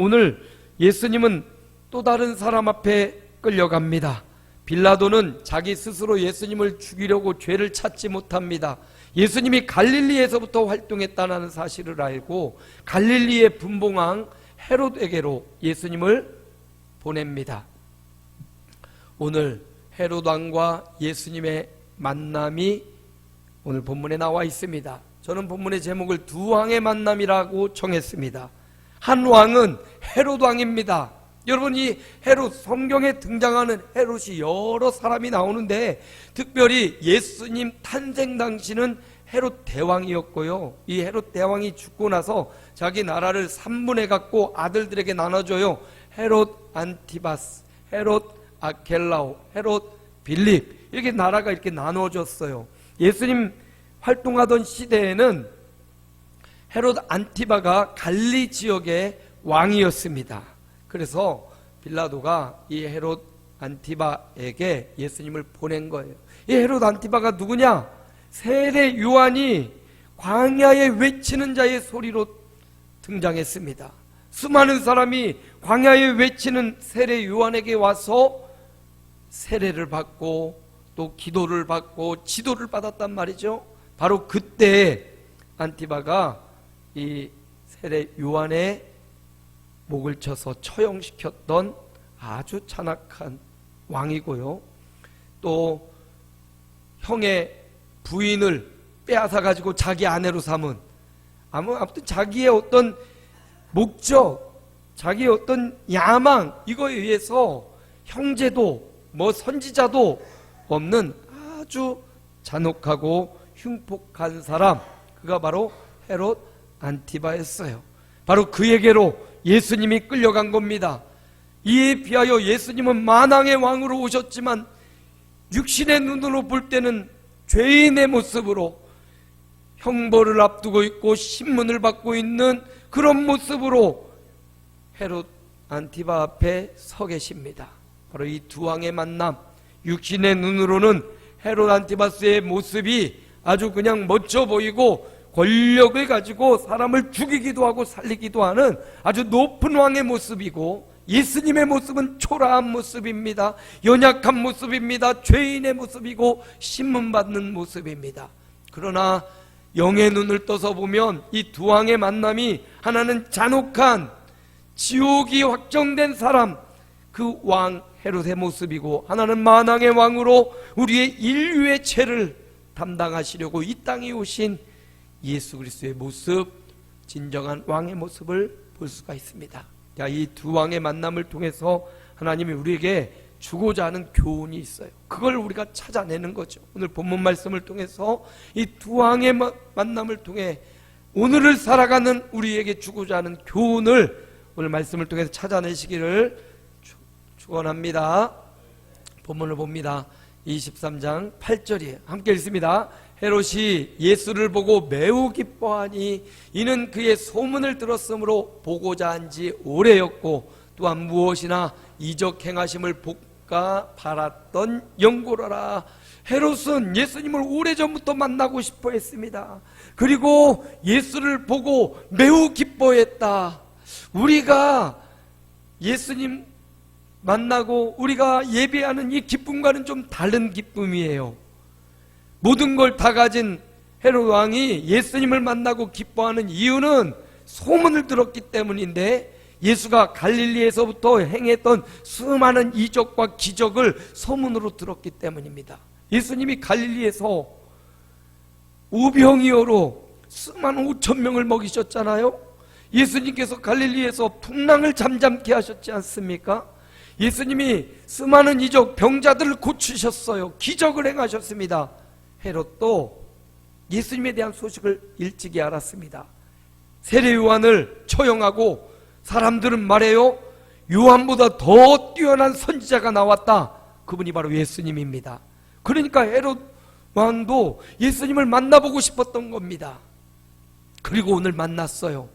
오늘 예수님은 또 다른 사람 앞에 끌려갑니다. 빌라도는 자기 스스로 예수님을 죽이려고 죄를 찾지 못합니다. 예수님이 갈릴리에서부터 활동했다는 사실을 알고 갈릴리의 분봉왕 헤롯에게로 예수님을 보냅니다. 오늘 헤롯 왕과 예수님의 만남이 오늘 본문에 나와 있습니다. 저는 본문의 제목을 두 왕의 만남이라고 정했습니다. 한 왕은 헤롯 왕입니다. 여러분, 이 헤롯, 성경에 등장하는 헤롯이 여러 사람이 나오는데 특별히 예수님 탄생 당시는 헤롯 대왕이었고요. 이 헤롯 대왕이 죽고 나서 자기 나라를 3분해 갖고 아들들에게 나눠줘요. 헤롯 안티바스, 헤롯 아켈라오, 헤롯 빌립, 이렇게 나라가 이렇게 나눠졌어요. 예수님 활동하던 시대에는 헤롯 안티바가 갈리 지역의 왕이었습니다. 그래서 빌라도가 이 헤롯 안티바에게 예수님을 보낸 거예요. 이 헤롯 안티바가 누구냐? 세례 요한이 광야에 외치는 자의 소리로 등장했습니다. 수많은 사람이 광야에 외치는 세례 요한에게 와서 세례를 받고 또 기도를 받고 지도를 받았단 말이죠. 바로 그때 안티바가 이 세례 요한의 목을 쳐서 처형시켰던 아주 잔악한 왕이고요. 또 형의 부인을 빼앗아 가지고 자기 아내로 삼은, 아무튼 자기의 어떤 목적, 자기의 어떤 야망, 이거에 의해서 형제도 뭐 선지자도 없는 아주 잔혹하고 흉폭한 사람, 그가 바로 헤롯 안티바였어요. 바로 그에게로 예수님이 끌려간 겁니다. 이에 비하여 예수님은 만왕의 왕으로 오셨지만 육신의 눈으로 볼 때는 죄인의 모습으로 형벌을 앞두고 있고 신문을 받고 있는 그런 모습으로 헤롯 안티바 앞에 서 계십니다. 바로 이 두 왕의 만남, 육신의 눈으로는 헤롯 안티바스의 모습이 아주 그냥 멋져 보이고 권력을 가지고 사람을 죽이기도 하고 살리기도 하는 아주 높은 왕의 모습이고, 예수님의 모습은 초라한 모습입니다. 연약한 모습입니다. 죄인의 모습이고 신문받는 모습입니다. 그러나 영의 눈을 떠서 보면 이 두 왕의 만남이, 하나는 잔혹한 지옥이 확정된 사람, 그 왕 헤롯의 모습이고, 하나는 만왕의 왕으로 우리의 인류의 죄를 담당하시려고 이 땅에 오신 예수 그리스도의 모습, 진정한 왕의 모습을 볼 수가 있습니다. 이 두 왕의 만남을 통해서 하나님이 우리에게 주고자 하는 교훈이 있어요. 그걸 우리가 찾아내는 거죠. 오늘 본문 말씀을 통해서 이 두 왕의 만남을 통해 오늘을 살아가는 우리에게 주고자 하는 교훈을 오늘 말씀을 통해서 찾아내시기를 축원합니다. 본문을 봅니다. 23장 8절이에요. 함께 읽습니다. 헤롯이 예수를 보고 매우 기뻐하니 이는 그의 소문을 들었으므로 보고자 한지 오래였고, 또한 무엇이나 이적 행하심을 복가 바랐던 영고로라. 헤롯은 예수님을 오래전부터 만나고 싶어 했습니다. 그리고 예수를 보고 매우 기뻐했다. 우리가 예수님 만나고 우리가 예배하는 이 기쁨과는 좀 다른 기쁨이에요. 모든 걸 다 가진 헤롯 왕이 예수님을 만나고 기뻐하는 이유는 소문을 들었기 때문인데, 예수가 갈릴리에서부터 행했던 수많은 이적과 기적을 소문으로 들었기 때문입니다. 예수님이 갈릴리에서 우병이어로 수많은 5,000명을 먹이셨잖아요. 예수님께서 갈릴리에서 풍랑을 잠잠케 하셨지 않습니까? 예수님이 수많은 이적, 병자들을 고치셨어요. 기적을 행하셨습니다. 헤롯도 예수님에 대한 소식을 일찍이 알았습니다. 세례 요한을 처형하고 사람들은 말해요, 요한보다 더 뛰어난 선지자가 나왔다. 그분이 바로 예수님입니다. 그러니까 헤롯 왕도 예수님을 만나보고 싶었던 겁니다. 그리고 오늘 만났어요.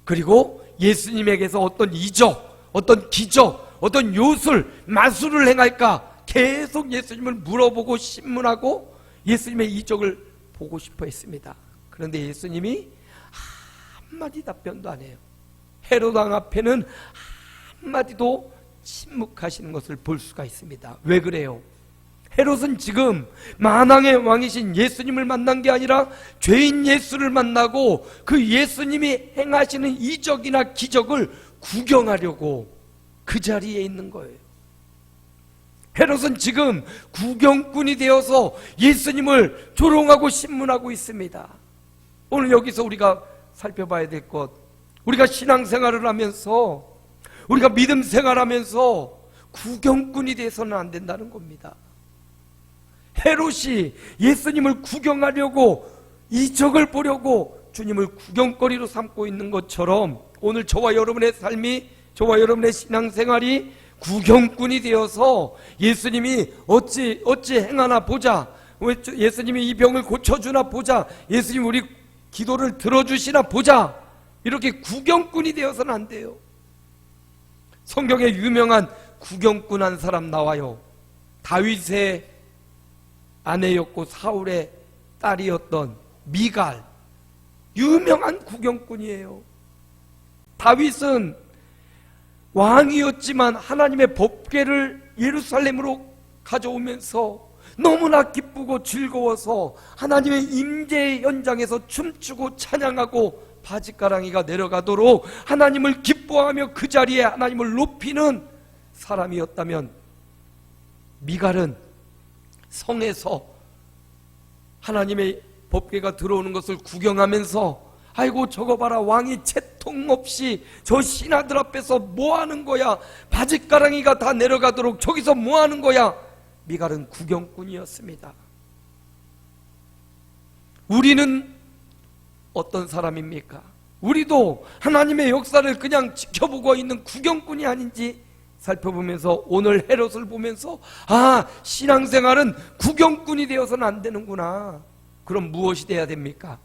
그리고 예수님에게서 어떤 이적, 어떤 기적, 어떤 요술, 마술을 행할까 계속 예수님을 물어보고 신문하고 예수님의 이적을 보고 싶어 했습니다. 그런데 예수님이 한마디 답변도 안 해요. 헤롯 왕 앞에는 한마디도 침묵하시는 것을 볼 수가 있습니다. 왜 그래요? 헤롯은 지금 만왕의 왕이신 예수님을 만난 게 아니라 죄인 예수를 만나고 그 예수님이 행하시는 이적이나 기적을 구경하려고 그 자리에 있는 거예요. 헤롯은 지금 구경꾼이 되어서 예수님을 조롱하고 신문하고 있습니다. 오늘 여기서 우리가 살펴봐야 될 것, 우리가 신앙생활을 하면서, 우리가 믿음 생활하면서 구경꾼이 돼서는 안 된다는 겁니다. 헤롯이 예수님을 구경하려고, 이적을 보려고 주님을 구경거리로 삼고 있는 것처럼 오늘 저와 여러분의 삶이, 저와 여러분의 신앙생활이 구경꾼이 되어서 예수님이 어찌 행하나 보자, 예수님이 이 병을 고쳐주나 보자, 예수님 우리 기도를 들어주시나 보자, 이렇게 구경꾼이 되어서는 안 돼요. 성경에 유명한 구경꾼 한 사람 나와요. 다윗의 아내였고 사울의 딸이었던 미갈, 유명한 구경꾼이에요. 다윗은 왕이었지만 하나님의 법궤를 예루살렘으로 가져오면서 너무나 기쁘고 즐거워서 하나님의 임재의 현장에서 춤추고 찬양하고 바짓가랑이가 내려가도록 하나님을 기뻐하며 그 자리에 하나님을 높이는 사람이었다면, 미갈은 성에서 하나님의 법궤가 들어오는 것을 구경하면서 아이고 저거 봐라, 왕이 채통 없이 저 신하들 앞에서 뭐하는 거야, 바짓가랑이가 다 내려가도록 저기서 뭐하는 거야. 미갈은 구경꾼이었습니다. 우리는 어떤 사람입니까? 우리도 하나님의 역사를 그냥 지켜보고 있는 구경꾼이 아닌지 살펴보면서 오늘 헤롯을 보면서 신앙생활은 구경꾼이 되어서는 안 되는구나. 그럼 무엇이 돼야 됩니까?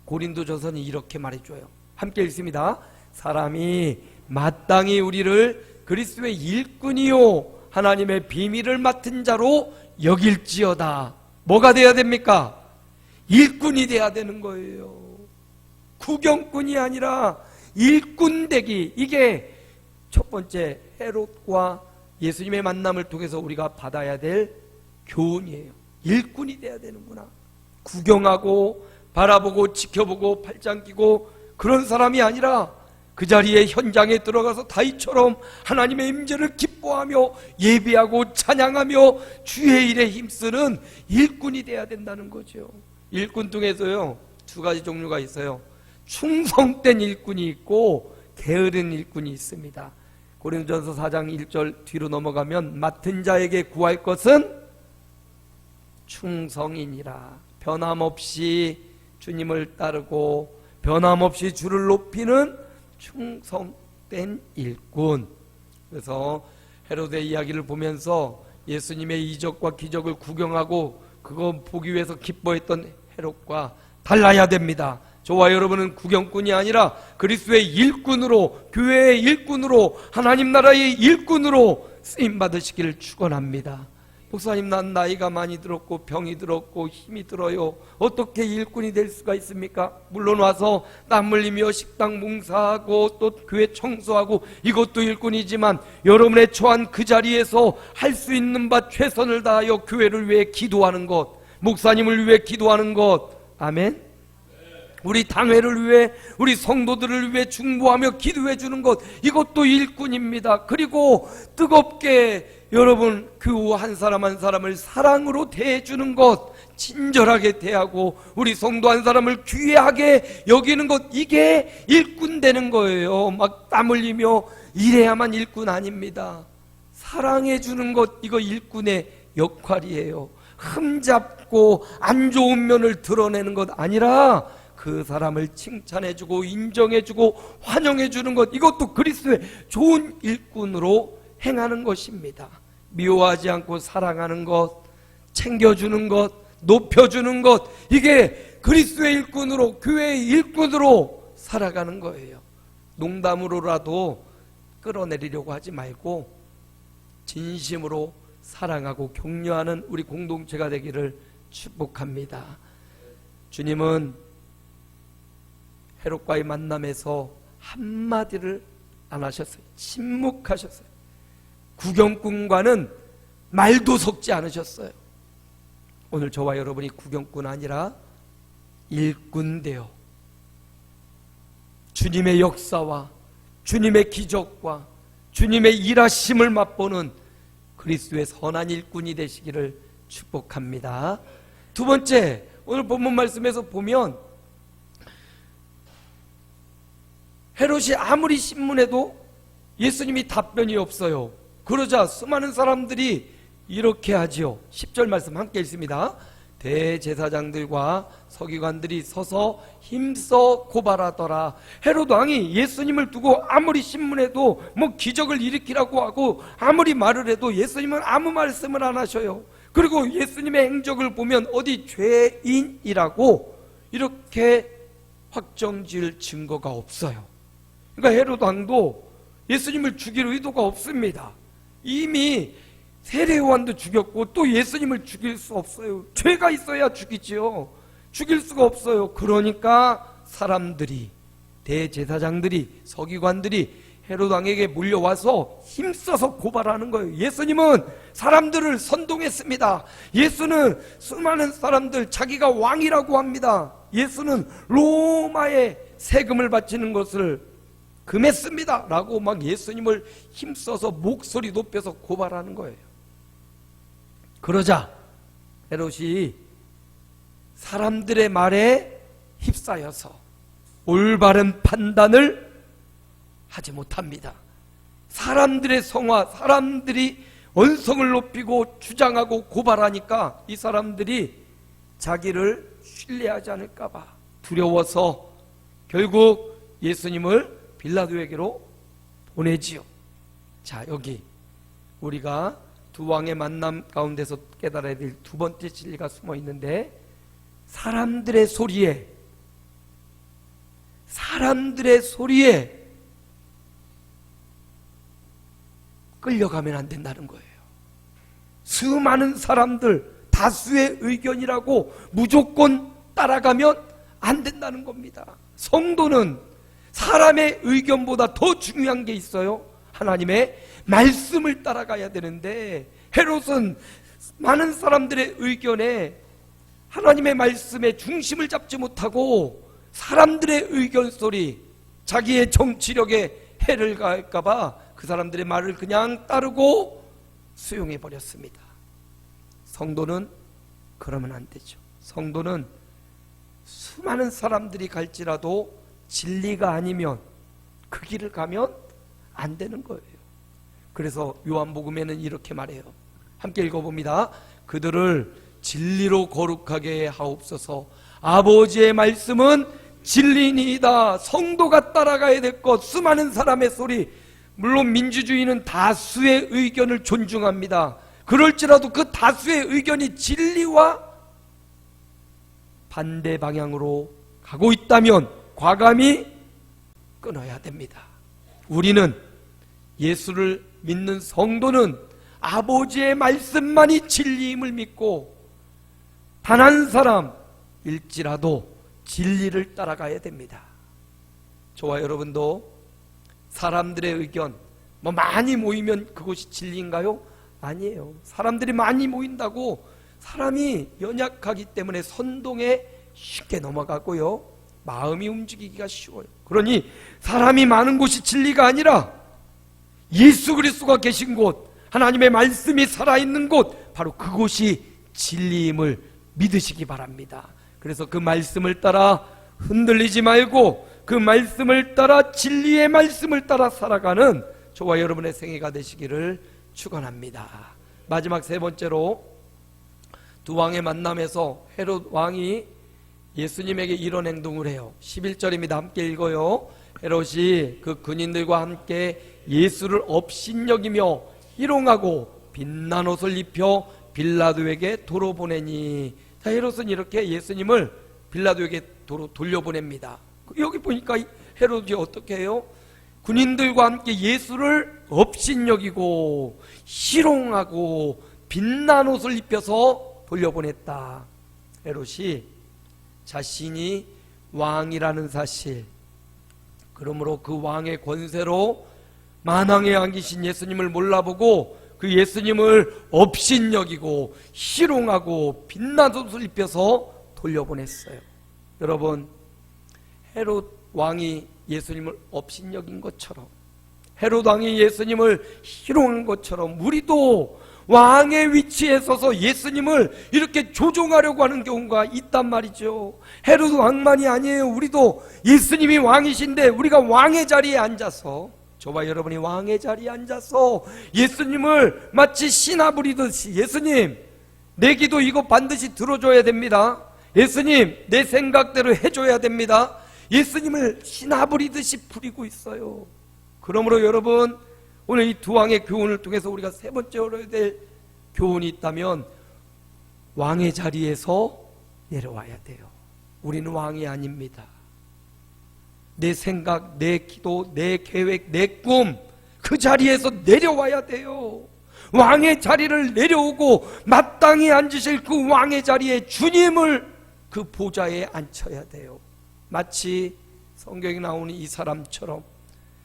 고린도전서는 이렇게 말해줘요. 함께 읽습니다. 사람이 마땅히 우리를 그리스도의 일꾼이요 하나님의 비밀을 맡은 자로 여길지어다. 뭐가 돼야 됩니까? 일꾼이 돼야 되는 거예요. 구경꾼이 아니라 일꾼 되기, 이게 첫 번째 헤롯과 예수님의 만남을 통해서 우리가 받아야 될 교훈이에요. 일꾼이 돼야 되는구나. 구경하고 바라보고 지켜보고 팔짱 끼고 그런 사람이 아니라 그 자리에 현장에 들어가서 다윗처럼 하나님의 임재를 기뻐하며 예배하고 찬양하며 주의 일에 힘쓰는 일꾼이 돼야 된다는 거죠. 일꾼 중에서요 두 가지 종류가 있어요. 충성된 일꾼이 있고 게으른 일꾼이 있습니다. 고린도전서 4장 1절 뒤로 넘어가면 맡은 자에게 구할 것은 충성이니라. 변함없이 주님을 따르고 변함없이 주를 높이는 충성된 일꾼. 그래서 헤롯의 이야기를 보면서 예수님의 이적과 기적을 구경하고 그거 보기 위해서 기뻐했던 헤롯과 달라야 됩니다. 저와 여러분은 구경꾼이 아니라 그리스도의 일꾼으로, 교회의 일꾼으로, 하나님 나라의 일꾼으로 쓰임받으시기를 축원합니다. 목사님, 난 나이가 많이 들었고 병이 들었고 힘이 들어요. 어떻게 일꾼이 될 수가 있습니까? 물론 와서 땀 흘리며 식당 봉사하고 또 교회 청소하고 이것도 일꾼이지만 여러분의 처한 그 자리에서 할 수 있는 바 최선을 다하여 교회를 위해 기도하는 것, 목사님을 위해 기도하는 것, 아멘. 우리 당회를 위해, 우리 성도들을 위해 중보하며 기도해 주는 것, 이것도 일꾼입니다. 그리고 뜨겁게 여러분 그 한 사람 한 사람을 사랑으로 대해주는 것, 친절하게 대하고 우리 성도 한 사람을 귀하게 여기는 것, 이게 일꾼 되는 거예요. 막 땀 흘리며 이래야만 일꾼 아닙니다. 사랑해 주는 것, 이거 일꾼의 역할이에요. 흠잡고 안 좋은 면을 드러내는 것 아니라 그 사람을 칭찬해주고 인정해주고 환영해주는 것, 이것도 그리스도의 좋은 일꾼으로 행하는 것입니다. 미워하지 않고 사랑하는 것, 챙겨주는 것, 높여주는 것, 이게 그리스도의 일꾼으로, 교회의 일꾼으로 살아가는 거예요. 농담으로라도 끌어내리려고 하지 말고 진심으로 사랑하고 격려하는 우리 공동체가 되기를 축복합니다. 주님은 헤롯과의 만남에서 한마디를 안 하셨어요. 침묵하셨어요. 구경꾼과는 말도 섞지 않으셨어요. 오늘 저와 여러분이 구경꾼 아니라 일꾼 되어 주님의 역사와 주님의 기적과 주님의 일하심을 맛보는 그리스도의 선한 일꾼이 되시기를 축복합니다. 두 번째, 오늘 본문 말씀에서 보면 헤롯이 아무리 신문해도 예수님이 답변이 없어요. 그러자 수많은 사람들이 이렇게 하지요. 10절 말씀 함께 읽습니다. 대제사장들과 서기관들이 서서 힘써 고발하더라. 헤롯 왕이 예수님을 두고 아무리 신문해도 뭐 기적을 일으키라고 하고 아무리 말을 해도 예수님은 아무 말씀을 안 하셔요. 그리고 예수님의 행적을 보면 어디 죄인이라고 이렇게 확정지을 증거가 없어요. 그러니까 헤롯 왕도 예수님을 죽일 의도가 없습니다. 이미 세례요한도 죽였고 또 예수님을 죽일 수 없어요. 죄가 있어야 죽이지요. 죽일 수가 없어요. 그러니까 사람들이, 대제사장들이, 서기관들이 헤롯 왕에게 몰려와서 힘써서 고발하는 거예요. 예수님은 사람들을 선동했습니다. 예수는 수많은 사람들, 자기가 왕이라고 합니다. 예수는 로마에 세금을 바치는 것을 금했습니다 라고 막 예수님을 힘써서 목소리 높여서 고발하는 거예요. 그러자 헤롯이 사람들의 말에 휩싸여서 올바른 판단을 하지 못합니다. 사람들의 성화, 사람들이 언성을 높이고 주장하고 고발하니까 이 사람들이 자기를 신뢰하지 않을까봐 두려워서 결국 예수님을 빌라도에게로 보내지요. 자, 여기 우리가 두 왕의 만남 가운데서 깨달아야 될 두 번째 진리가 숨어 있는데, 사람들의 소리에 끌려가면 안 된다는 거예요. 수많은 사람들, 다수의 의견이라고 무조건 따라가면 안 된다는 겁니다. 성도는 사람의 의견보다 더 중요한 게 있어요. 하나님의 말씀을 따라가야 되는데 헤롯은 많은 사람들의 의견에 하나님의 말씀의 중심을 잡지 못하고 사람들의 의견 소리, 자기의 정치력에 해를 가할까봐 그 사람들의 말을 그냥 따르고 수용해버렸습니다. 성도는 그러면 안 되죠. 성도는 수많은 사람들이 갈지라도 진리가 아니면 그 길을 가면 안 되는 거예요. 그래서 요한복음에는 이렇게 말해요. 함께 읽어봅니다. 그들을 진리로 거룩하게 하옵소서. 아버지의 말씀은 진리니이다. 성도가 따라가야 될 것, 수많은 사람의 소리, 물론 민주주의는 다수의 의견을 존중합니다. 그럴지라도 그 다수의 의견이 진리와 반대 방향으로 가고 있다면 과감히 끊어야 됩니다. 우리는, 예수를 믿는 성도는 아버지의 말씀만이 진리임을 믿고 단 한 사람일지라도 진리를 따라가야 됩니다. 저와 여러분도 사람들의 의견, 많이 모이면 그것이 진리인가요? 아니에요. 사람들이 많이 모인다고 사람이 연약하기 때문에 선동에 쉽게 넘어가고요, 마음이 움직이기가 쉬워요. 그러니 사람이 많은 곳이 진리가 아니라 예수 그리스도가 계신 곳, 하나님의 말씀이 살아있는 곳, 바로 그곳이 진리임을 믿으시기 바랍니다. 그래서 그 말씀을 따라 흔들리지 말고 그 말씀을 따라, 진리의 말씀을 따라 살아가는 저와 여러분의 생애가 되시기를 축원합니다. 마지막 세 번째로, 두 왕의 만남에서 헤롯 왕이 예수님에게 이런 행동을 해요. 11절입니다. 함께 읽어요. 헤롯이 그 군인들과 함께 예수를 업신여기며 희롱하고 빛난 옷을 입혀 빌라도에게 도로 보내니. 자, 헤롯은 이렇게 예수님을 빌라도에게 도로 돌려보냅니다. 여기 보니까 헤롯이 어떻게 해요? 군인들과 함께 예수를 업신여기고 희롱하고 빛난 옷을 입혀서 돌려보냈다. 헤롯이 자신이 왕이라는 사실, 그러므로 그 왕의 권세로 만왕에 안기신 예수님을 몰라보고 그 예수님을 업신여기고 희롱하고 빛난 옷을 입혀서 돌려보냈어요. 여러분, 헤롯 왕이 예수님을 업신여긴 것처럼, 헤롯 왕이 예수님을 희롱한 것처럼 우리도 왕의 위치에 서서 예수님을 이렇게 조종하려고 하는 경우가 있단 말이죠. 헤롯 왕만이 아니에요. 우리도 예수님이 왕이신데 우리가 왕의 자리에 앉아서, 저와 여러분이 왕의 자리에 앉아서 예수님을 마치 신하 부리듯이, 예수님 내 기도 이거 반드시 들어줘야 됩니다. 예수님 내 생각대로 해줘야 됩니다. 예수님을 신하 부리듯이 부리고 있어요. 그러므로 여러분, 오늘 이 두 왕의 교훈을 통해서 우리가 세 번째 얻어야 될 교훈이 있다면 왕의 자리에서 내려와야 돼요. 우리는 왕이 아닙니다. 내 생각, 내 기도, 내 계획, 내 꿈, 그 자리에서 내려와야 돼요. 왕의 자리를 내려오고 마땅히 앉으실 그 왕의 자리에 주님을 그 보좌에 앉혀야 돼요. 마치 성경에 나오는 이 사람처럼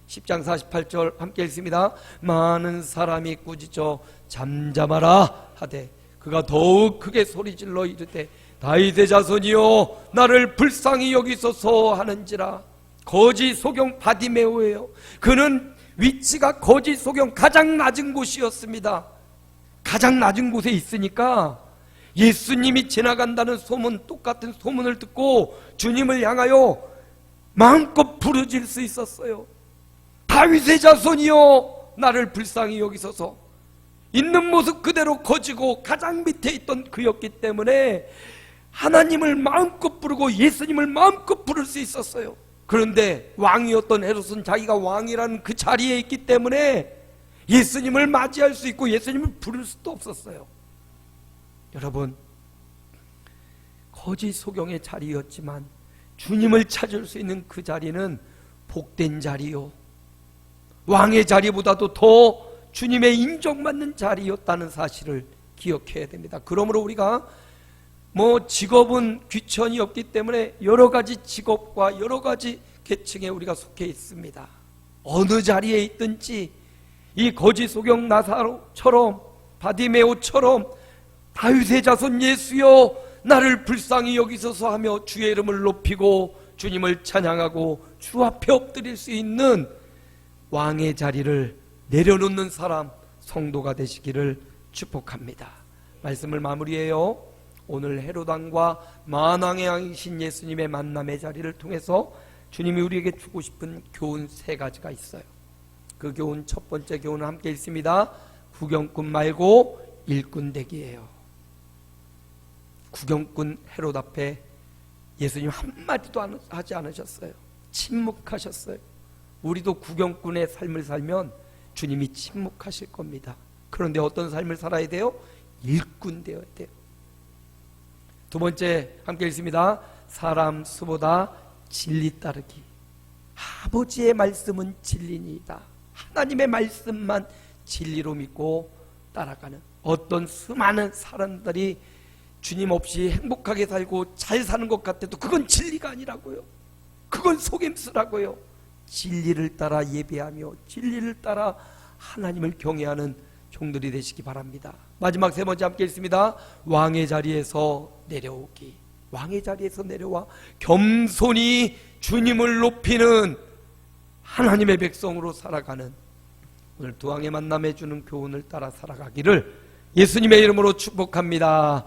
10장 48절 함께 읽습니다. 많은 사람이 꾸짖어 잠잠하라 하되 그가 더욱 크게 소리질러 이르되 다윗의 자손이여 나를 불쌍히 여기소서 하는지라. 거지 소경 바디메오예요. 그는 위치가 거지 소경 가장 낮은 곳이었습니다. 가장 낮은 곳에 있으니까 예수님이 지나간다는 소문, 똑같은 소문을 듣고 주님을 향하여 마음껏 부르질 수 있었어요. 다윗의 자손이여 나를 불쌍히 여기소서. 있는 모습 그대로 거지고 가장 밑에 있던 그였기 때문에 하나님을 마음껏 부르고 예수님을 마음껏 부를 수 있었어요. 그런데 왕이었던 헤롯은 자기가 왕이라는 그 자리에 있기 때문에 예수님을 맞이할 수 있고 예수님을 부를 수도 없었어요. 여러분, 거지 소경의 자리였지만 주님을 찾을 수 있는 그 자리는 복된 자리요, 왕의 자리보다도 더 주님의 인정받는 자리였다는 사실을 기억해야 됩니다. 그러므로 우리가 직업은 귀천이 없기 때문에 여러 가지 직업과 여러 가지 계층에 우리가 속해 있습니다. 어느 자리에 있든지 이 거지 소경 나사로처럼, 바디메오처럼 다윗의 자손 예수여 나를 불쌍히 여기소서 하며 주의 이름을 높이고 주님을 찬양하고 주 앞에 엎드릴 수 있는 왕의 자리를 내려놓는 사람, 성도가 되시기를 축복합니다. 말씀을 마무리해요. 오늘 헤롯 왕과 만왕의 왕이신 예수님의 만남의 자리를 통해서 주님이 우리에게 주고 싶은 교훈 세 가지가 있어요. 그 교훈, 첫 번째 교훈은 함께 읽습니다. 구경꾼 말고 일꾼 되기예요. 구경꾼 헤롯 앞에 예수님 한마디도 하지 않으셨어요. 침묵하셨어요. 우리도 구경꾼의 삶을 살면 주님이 침묵하실 겁니다. 그런데 어떤 삶을 살아야 돼요? 일꾼 되어야 돼요. 두 번째 함께 읽습니다. 사람 수보다 진리 따르기. 아버지의 말씀은 진리니이다. 하나님의 말씀만 진리로 믿고 따라가는, 어떤 수많은 사람들이 주님 없이 행복하게 살고 잘 사는 것 같아도 그건 진리가 아니라고요. 그건 속임수라고요. 진리를 따라 예배하며 진리를 따라 하나님을 경외하는 종들이 되시기 바랍니다. 마지막 세 번째 함께 읽습니다. 왕의 자리에서 내려오기. 왕의 자리에서 내려와 겸손히 주님을 높이는 하나님의 백성으로 살아가는, 오늘 두 왕의 만남에 주는 교훈을 따라 살아가기를 예수님의 이름으로 축복합니다.